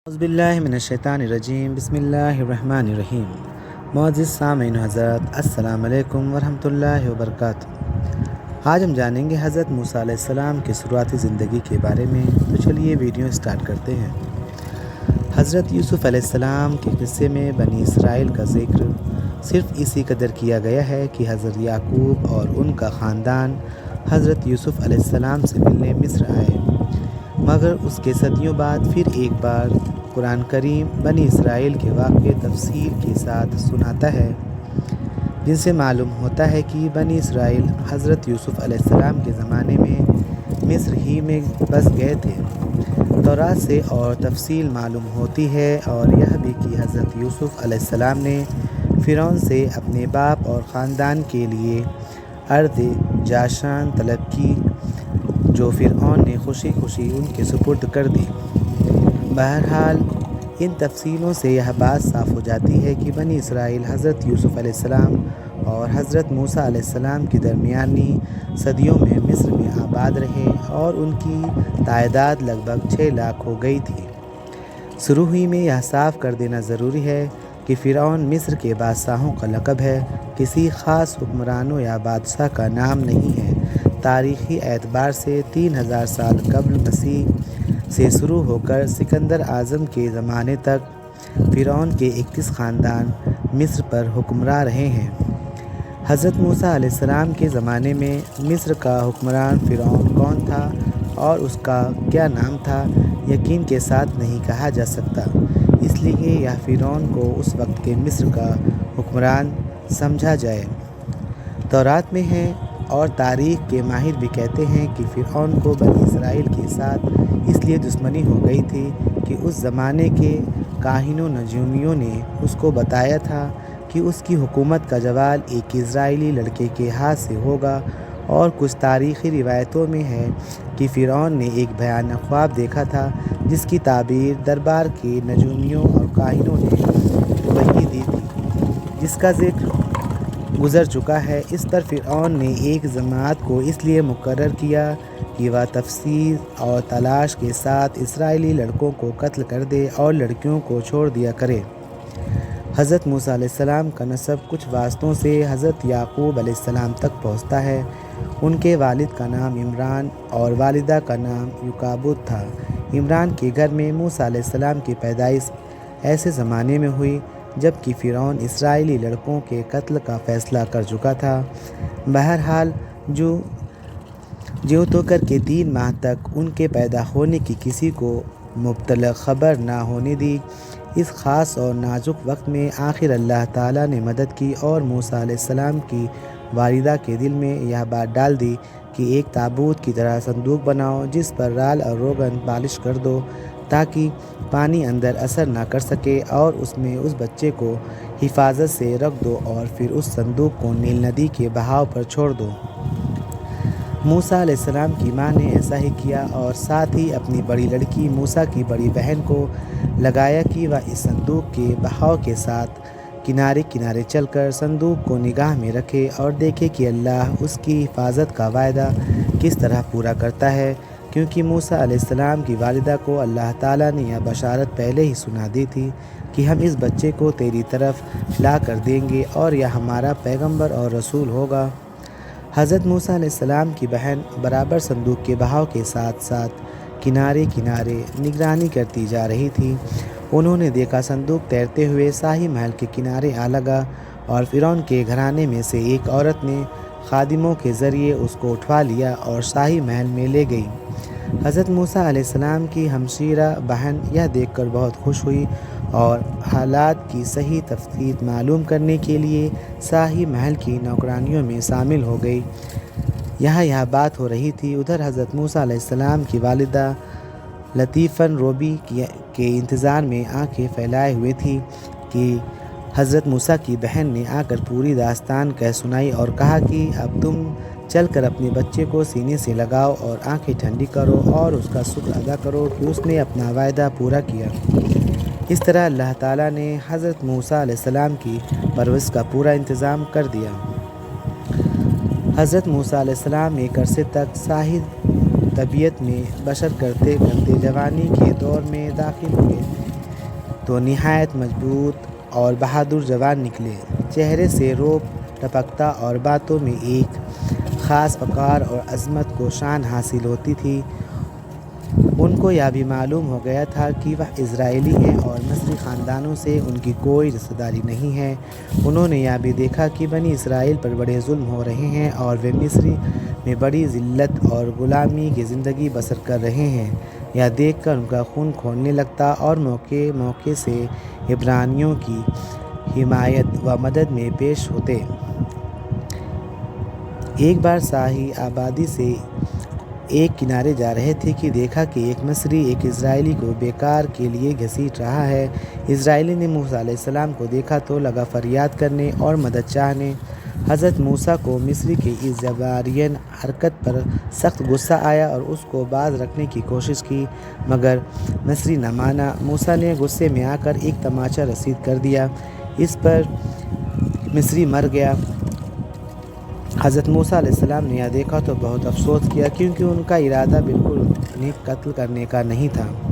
اعوذ باللہ من الشیطان الرجیم بسم اللہ الرحمن الرحیم۔ معزز سامعین حضرات، السلام علیکم ورحمۃ اللہ وبرکاتہ۔ آج ہم جانیں گے حضرت موسیٰ علیہ السلام کی شروعاتی زندگی کے بارے میں، تو چلیے ویڈیو سٹارٹ کرتے ہیں۔ حضرت یوسف علیہ السلام کے قصے میں بنی اسرائیل کا ذکر صرف اسی قدر کیا گیا ہے کہ حضرت یعقوب اور ان کا خاندان حضرت یوسف علیہ السلام سے ملنے مصر آئے، مگر اس کے صدیوں بعد پھر ایک بار قرآن کریم بنی اسرائیل کے واقعے تفصیل کے ساتھ سناتا ہے، جن سے معلوم ہوتا ہے کہ بنی اسرائیل حضرت یوسف علیہ السلام کے زمانے میں مصر ہی میں بس گئے تھے۔ تورات سے اور تفصیل معلوم ہوتی ہے، اور یہ بھی کہ حضرت یوسف علیہ السلام نے فرعون سے اپنے باپ اور خاندان کے لیے ارض جاشان طلب کی، جو فرعون نے خوشی خوشی ان کے سپرد کر دی۔ بہرحال ان تفصیلوں سے یہ بات صاف ہو جاتی ہے کہ بنی اسرائیل حضرت یوسف علیہ السلام اور حضرت موسیٰ علیہ السلام کی درمیانی صدیوں میں مصر میں آباد رہے، اور ان کی تعداد لگ بھگ 6 لاکھ ہو گئی تھی۔ شروع ہی میں یہ صاف کر دینا ضروری ہے کہ فرعون مصر کے بادشاہوں کا لقب ہے، کسی خاص حکمرانوں یا بادشاہ کا نام نہیں ہے۔ تاریخی اعتبار سے 3000 سال قبل مسیح سے شروع ہو کر سکندر اعظم کے زمانے تک فرعون کے 31 خاندان مصر پر حکمراں رہے ہیں۔ حضرت موسیٰ علیہ السلام کے زمانے میں مصر کا حکمران فرعون کون تھا اور اس کا کیا نام تھا، یقین کے ساتھ نہیں کہا جا سکتا، اس لیے یہ فرعون کو اس وقت کے مصر کا حکمران سمجھا جائے۔ تورات میں ہے، اور تاریخ کے ماہر بھی کہتے ہیں کہ فرعون کو بنی اسرائیل کے ساتھ اس لیے دشمنی ہو گئی تھی کہ اس زمانے کے کاہنوں نجومیوں نے اس کو بتایا تھا کہ اس کی حکومت کا زوال ایک اسرائیلی لڑکے کے ہاتھ سے ہوگا، اور کچھ تاریخی روایتوں میں ہے کہ فرعون نے ایک بھیانک خواب دیکھا تھا جس کی تعبیر دربار کے نجومیوں اور کاہنوں نے وہی دی تھی، جس کا ذکر گزر چکا ہے۔ اس پر فرعون نے ایک جماعت کو اس لیے مقرر کیا کہ وہ تفصیل اور تلاش کے ساتھ اسرائیلی لڑکوں کو قتل کر دے اور لڑکیوں کو چھوڑ دیا کرے۔ حضرت موسیٰ علیہ السلام کا نسب کچھ واسطوں سے حضرت یعقوب علیہ السلام تک پہنچتا ہے۔ ان کے والد کا نام عمران اور والدہ کا نام یوکابد تھا۔ عمران کے گھر میں موسیٰ علیہ السلام کی پیدائش ایسے زمانے میں ہوئی جب کہ فرعون اسرائیلی لڑکوں کے قتل کا فیصلہ کر چکا تھا۔ بہرحال جو تو کر کے 3 ماہ تک ان کے پیدا ہونے کی کسی کو مبلغ خبر نہ ہونے دی۔ اس خاص اور نازک وقت میں آخر اللہ تعالیٰ نے مدد کی اور موسیٰ علیہ السلام کی والدہ کے دل میں یہ بات ڈال دی کہ ایک تابوت کی طرح صندوق بناؤ، جس پر رال اور روغن پالش کر دو تاکہ پانی اندر اثر نہ کر سکے، اور اس میں اس بچے کو حفاظت سے رکھ دو، اور پھر اس صندوق کو نیل ندی کے بہاؤ پر چھوڑ دو۔ موسیٰ علیہ السلام کی ماں نے ایسا ہی کیا، اور ساتھ ہی اپنی بڑی لڑکی موسیٰ کی بڑی بہن کو لگایا کہ وہ اس صندوق کے بہاؤ کے ساتھ کنارے کنارے چل کر صندوق کو نگاہ میں رکھے اور دیکھے کہ اللہ اس کی حفاظت کا وعدہ کس طرح پورا کرتا ہے، کیونکہ موسیٰ علیہ السلام کی والدہ کو اللہ تعالیٰ نے یہ بشارت پہلے ہی سنا دی تھی کہ ہم اس بچے کو تیری طرف لا کر دیں گے، اور یہ ہمارا پیغمبر اور رسول ہوگا۔ حضرت موسیٰ علیہ السلام کی بہن برابر صندوق کے بہاؤ کے ساتھ ساتھ کنارے کنارے نگرانی کرتی جا رہی تھی۔ انہوں نے دیکھا صندوق تیرتے ہوئے شاہی محل کے کنارے آ لگا، اور فرعون کے گھرانے میں سے ایک عورت نے خادموں کے ذریعے اس کو اٹھوا لیا اور شاہی محل میں لے گئی۔ حضرت موسیٰ علیہ السلام کی ہمشیرہ بہن یہ دیکھ کر بہت خوش ہوئی، اور حالات کی صحیح تفصیل معلوم کرنے کے لیے شاہی محل کی نوکرانیوں میں شامل ہو گئی۔ یہاں یہ بات ہو رہی تھی، ادھر حضرت موسیٰ علیہ السلام کی والدہ لطیفاً روبی کے انتظار میں آنکھیں پھیلائے ہوئے تھی کہ حضرت موسیٰ کی بہن نے آ کر پوری داستان کہہ سنائی اور کہا کہ اب تم چل کر اپنے بچے کو سینے سے لگاؤ اور آنکھیں ٹھنڈی کرو اور اس کا شکر ادا کرو کہ اس نے اپنا وعدہ پورا کیا۔ اس طرح اللہ تعالیٰ نے حضرت موسیٰ علیہ السلام کی پرورش کا پورا انتظام کر دیا۔ حضرت موسیٰ علیہ السلام ایک عرصے تک صاحب طبیعت میں بسر کرتے کرتے جوانی کے دور میں داخل ہوئے۔ تو نہایت مضبوط اور بہادر جوان نکلے۔ چہرے سے روب ٹپکتا اور باتوں میں ایک خاص وقار اور عظمت کو شان حاصل ہوتی تھی۔ ان کو یہ بھی معلوم ہو گیا تھا کہ وہ اسرائیلی ہیں اور مصری خاندانوں سے ان کی کوئی رشتہ داری نہیں ہے۔ انہوں نے یہ بھی دیکھا کہ بنی اسرائیل پر بڑے ظلم ہو رہے ہیں اور وہ مصر میں بڑی ذلت اور غلامی کی زندگی بسر کر رہے ہیں۔ یہ دیکھ کر ان کا خون کھولنے لگتا اور موقع موقع سے عبرانیوں کی حمایت و مدد میں پیش ہوتے۔ ایک بار شاہی آبادی سے ایک کنارے جا رہے تھے کہ دیکھا کہ ایک مصری ایک اسرائیلی کو بیکار کے لیے گھسیٹ رہا ہے۔ اسرائیلی نے موسیٰ علیہ السلام کو دیکھا تو لگا فریاد کرنے اور مدد چاہنے۔ حضرت موسیٰ کو مصری کی اس جبارانہ حرکت پر سخت غصہ آیا اور اس کو باز رکھنے کی کوشش کی، مگر مصری نہ مانا۔ موسیٰ نے غصے میں آ کر ایک تماچا رسید کر دیا، اس پر مصری مر گیا۔ حضرت موسیٰ علیہ السلام نے یہ دیکھا تو بہت افسوس کیا، کیونکہ ان کا ارادہ بالکل انہیں قتل کرنے کا نہیں تھا۔